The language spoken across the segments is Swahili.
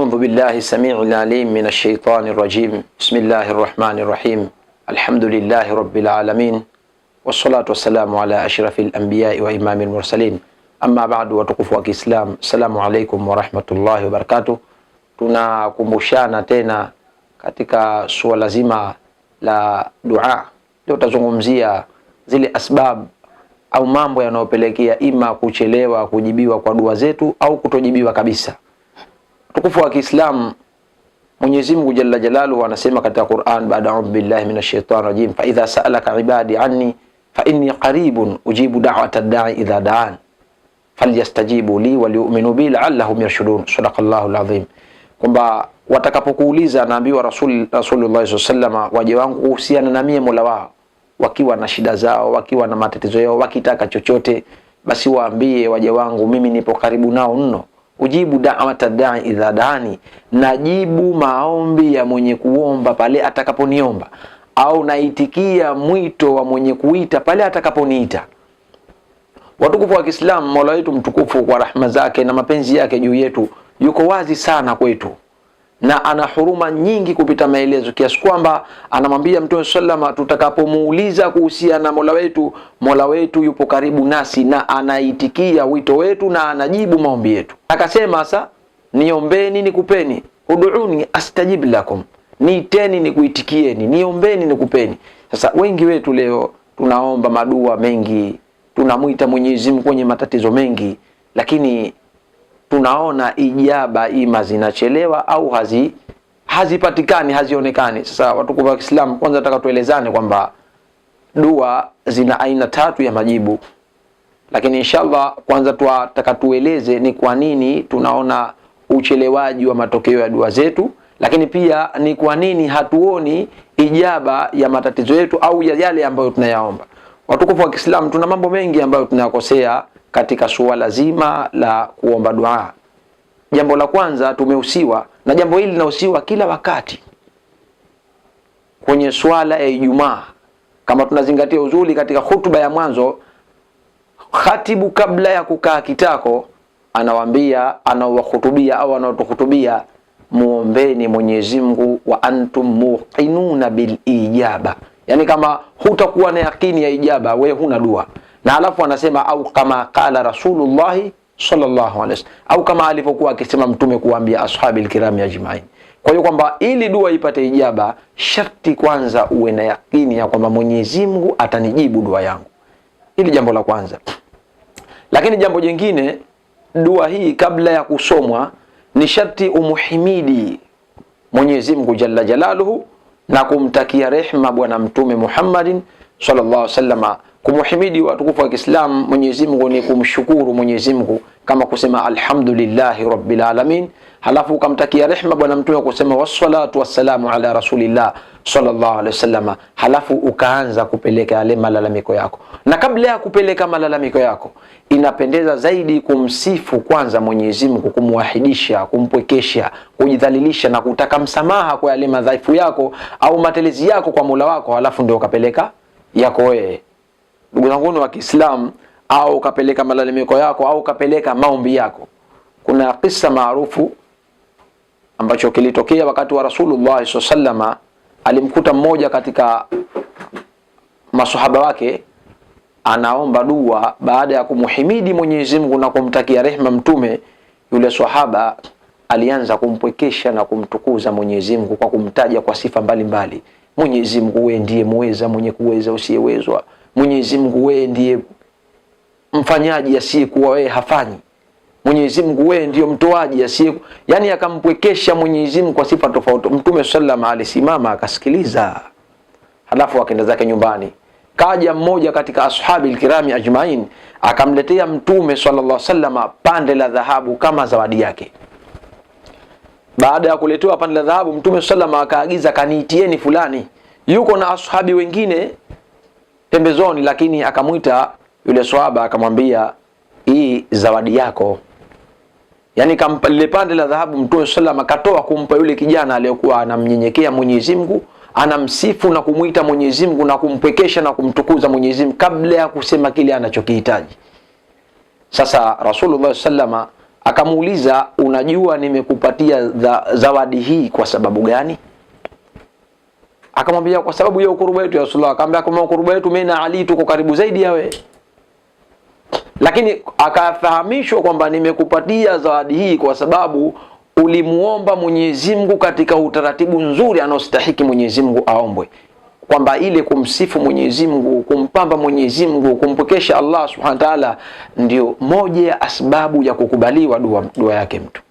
أعوذ بالله السميع العليم من الشيطان الرجيم. بسم الله الرحمن الرحيم. الحمد لله رب العالمين والصلاة والسلام على أشرف الأنبياء وإمام المرسلين. أما بعد, watukufu wa Kiislam, assalamu alaikum warahmatullahi wabarakatuh. Tunakumbushana tena katika suala zima la dua. Leo tutazungumzia zile asbab au mambo yanayopelekea ima kuchelewa kujibiwa kwa dua zetu au kutojibiwa kabisa. Tukufu wa Kiislamu, Mwenyezi Mungu Jalla Jalaluhu anasema katika Qur'an, baada a'udhu billahi minash shaitani rajim, fa idha sa'alaka ibadi anni fa inni qaribun ujibu da'wata ad-da'i idha da'an falyastajibu li waliyu'minu bi la'allahum yarshudun. Sadaqallahu al-azim. Kwamba watakapokuuliza, naambiwa Rasulullah sallallahu alaihi wasallam, waje wangu kuhusiana na mie Mola wao, wakiwa na shida zao, wakiwa na matatizo yao, wakitaka chochote, basi waambie waje wangu mimi nipo karibu nao mno. Ujibu da'wata da'i idha da'ani, najibu maombi ya mwenye kuomba pale atakaponiomba, au naitikia mwito wa mwenye kuita pale atakaponiita. Watukufu wa Kiislamu, Mola wetu mtukufu kwa rahma zake na mapenzi yake juu yetu yuko wazi sana kwetu, na ana huruma nyingi kupita maelezo, kiasi kwamba anamwambia Mtume sallama, tutakapomuuliza kuhusiana na Mola wetu yupo karibu nasi na anaitikia wito wetu na anajibu maombi yetu. Akasema sasa, niombeni nikupeni, ud'uni astajib lakum, niiteni nikuitikieni, niombeni nikupeni. Sasa wengi wetu leo tunaomba madua mengi, tunamwita Mwenyezi Mungu kwenye matatizo mengi, lakini tunaona ijaba ima zinachelewa au hazipatikani, hazionekani. Sasa watukufu wa Kiislamu, kwanza nataka tuelezane kwamba dua zina aina tatu ya majibu, lakini inshallah kwanza tunataka tueleze ni kwa nini tunaona uchelewaji wa matokeo ya dua zetu, lakini pia ni kwa nini hatuoni ijaba ya matatizo yetu au ya yale ambayo tunayaomba. Watukufu wa Kiislamu, tuna mambo mengi ambayo tunayakosea katika suala zima la kuomba dua. Jambo la kwanza, tumehusiwa, na jambo hili linahusiwa kila wakati kwenye swala ya Ijumaa. Kama tunazingatia uzuri katika hutuba ya mwanzo, khatibu kabla ya kukaa kitako anawaambia, anawahutubia au anatuhutubia, muombeni Mwenyezi Mungu wa antum muqinuna bil ijaba. Yani kama hutakuwa na yakini ya ijaba, wewe huna dua. Na alafu anasema, au kama qala Rasulullah sallallahu alaihi wasallam, au kama alivyokuwa akisema Mtume kuambia ashabil kirami ajma'in. Kwa hiyo kwamba ili dua ipate ijaba, sharti kwanza uwe na yakini ya kwamba Mwenyezi Mungu atanijibu dua yangu. Hili jambo la kwanza. Lakini jambo jingine, dua hii kabla ya kusomwa ni sharti umuhimidi Mwenyezi Mungu Jalla Jalaluhu na kumtakia rehma Bwana Mtume Muhammadin sallallahu alaihi wasallam. Kumuhimidi watukufu wa Kiislamu Mwenyezi Mungu ni kumshukuru Mwenyezi Mungu, kama kusema alhamdulillahi rabbil alamin, halafu ukamtakia rehma Bwana Mtume kusema wassalatu wassalamu ala rasulillah sallallahu alaihi wasallam, halafu ukaanza kupeleka yale malalamiko yako. Na kabla ya kupeleka malalamiko yako, inapendeza zaidi kumsifu kwanza Mwenyezi Mungu, kumwahidisha, kumpwekesha, kujidhalilisha na kutaka msamaha kwa yale madhaifu yako au matelezi yako kwa Mola wako, halafu ndio ukapeleka yako wewe. Ndugu zangu wa Kiislamu, au ukapeleka malalamiko yako au ukapeleka maombi yako. Kuna kisa maarufu ambacho kilitokea wakati wa Rasulullah SAW. Alimkuta mmoja katika masahaba wake anaomba dua baada ya kumuhimidi Mwenyezi Mungu na kumtakia rehema Mtume. Yule sahaba alianza kumpwekesha na kumtukuza Mwenyezi Mungu kwa kumtaja kwa sifa mbalimbali. Mwenyezi Mungu, wewe ndiye muweza, mwenye kuweza usiyewezwa. Mwenyezi Mungu, wewe ndiye mfanyaji asiyekuwa wewe hafanyi. Mwenyezi Mungu, wewe ndiye mtoaji asiye, yani akampwekesha Mwenyezi Mungu kwa sifa tofauti. Mtume sallallahu alisimama akasikiliza, halafu akaenda zake nyumbani. Kaja mmoja katika ashabil kirami ajma'in, akamletea Mtume sallallahu alaihi wasallam pande la dhahabu kama zawadi yake. Baada ya kuletewa pande la dhahabu, Mtume sallallahu akaagiza, kaniitieni fulani. Yuko na ashabi wengine pembezoni, lakini akamwita yule swahaba akamwambia, hii zawadi yako. Yani kampa lile pande la dhahabu. Mtume sallallahu akatoa kumpa yule kijana aliyokuwa anamnyenyekea Mwenyezi Mungu, anamsifu na kumuita Mwenyezi Mungu na kumpekesha na kumtukuza Mwenyezi Mungu kabla ya kusema kile anachokihitaji. Sasa Rasulullah sallallahu Akamuuliza, unajua nimekupatia zawadi hii kwa sababu gani? Akamwambia, kwa sababu ya ukuruba wetu ya Rasulullah. Akamwambia, kama ukuruba wetu mimi na Ali tuko karibu zaidi yawe. Lakini akafahamishwa kwamba nimekupatia zawadi hii kwa sababu ulimuomba Mwenyezi Mungu katika utaratibu nzuri anaostahiki Mwenyezi Mungu aombwe, kwamba ile kumsifu Mwenyezi Mungu, kumpamba Mwenyezi Mungu, kumpokesha Allah Subhanahu wa Ta'ala ndio moja ya asbabu ya kukubaliwa dua yake mtu.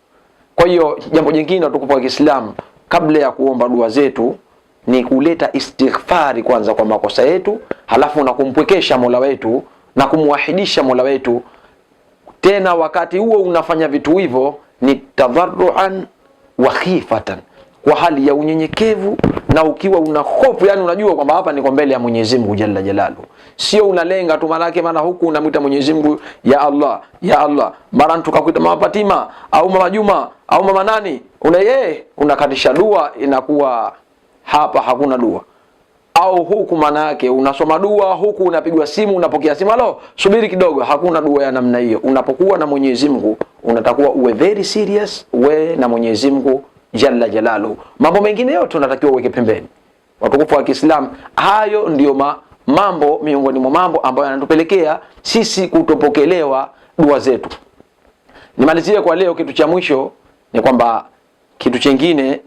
Kwa hiyo jambo jingine tukufu wa Kiislamu, kabla ya kuomba dua zetu ni kuleta istighfari kwanza kwa makosa yetu, halafu na kumpwekesha Mola wetu na kumwahidisha Mola wetu. Tena wakati huo unafanya vitu hivyo ni tadharruan wa khifatan, kwa hali ya unyenyekevu na ukiwa una hofu, yani unajua kwamba hapa niko mbele ya Mwenyezi Mungu Jalla Jalalu. Sio unalenga tu manake maana huku unamwita Mwenyezi Mungu ya Allah, ya Allah. Mara tukakuita Mama Fatima au Mama Juma au Mama nani, unakatisha dua, inakuwa hapa hakuna dua. Au huku manake unasoma dua, huku unapigwa simu, unapokea simu, alo subiri kidogo, hakuna dua ya namna hiyo. Unapokuwa na Mwenyezi Mungu unatakiwa uwe very serious, uwe na Mwenyezi Mungu Jalla Jalalu. Mambo mengine yote unatakiwa uweke pembeni. Watukufu wa Kiislamu, hayo ndio mambo miongoni mwa mambo ambayo yanatupelekea sisi kutopokelewa dua zetu. Nimalizie kwa leo, kitu cha mwisho ni kwamba kitu kingine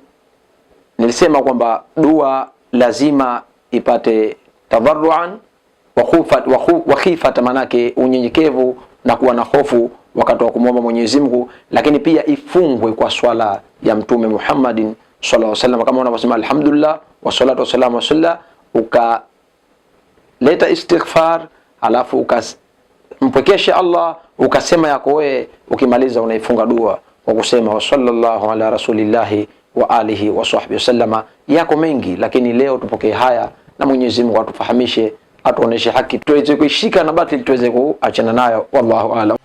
nilisema kwamba dua lazima ipate tadarruan wa khifat, manake unyenyekevu na kuwa na hofu wakati wa kumwomba Mwenyezi Mungu, lakini pia ifungwe kwa swala ya Mtume Muhammadin sallallahu alaihi wasallam, kama unavyosema alhamdulillah wa salatu wa salamu ala, ukaleta istighfar, alafu ukampwekesha Allah, ukasema yako wewe, ukimaliza unaifunga dua kwa kusema wa sallallahu ala rasulillahi wa alihi wa sahbihi wasallama. Yako mengi, lakini leo tupokee haya na Mwenyezi Mungu atufahamishe, atuoneshe haki tuweze kuishika na batili tuweze kuachana nayo. Wallahu a'lam.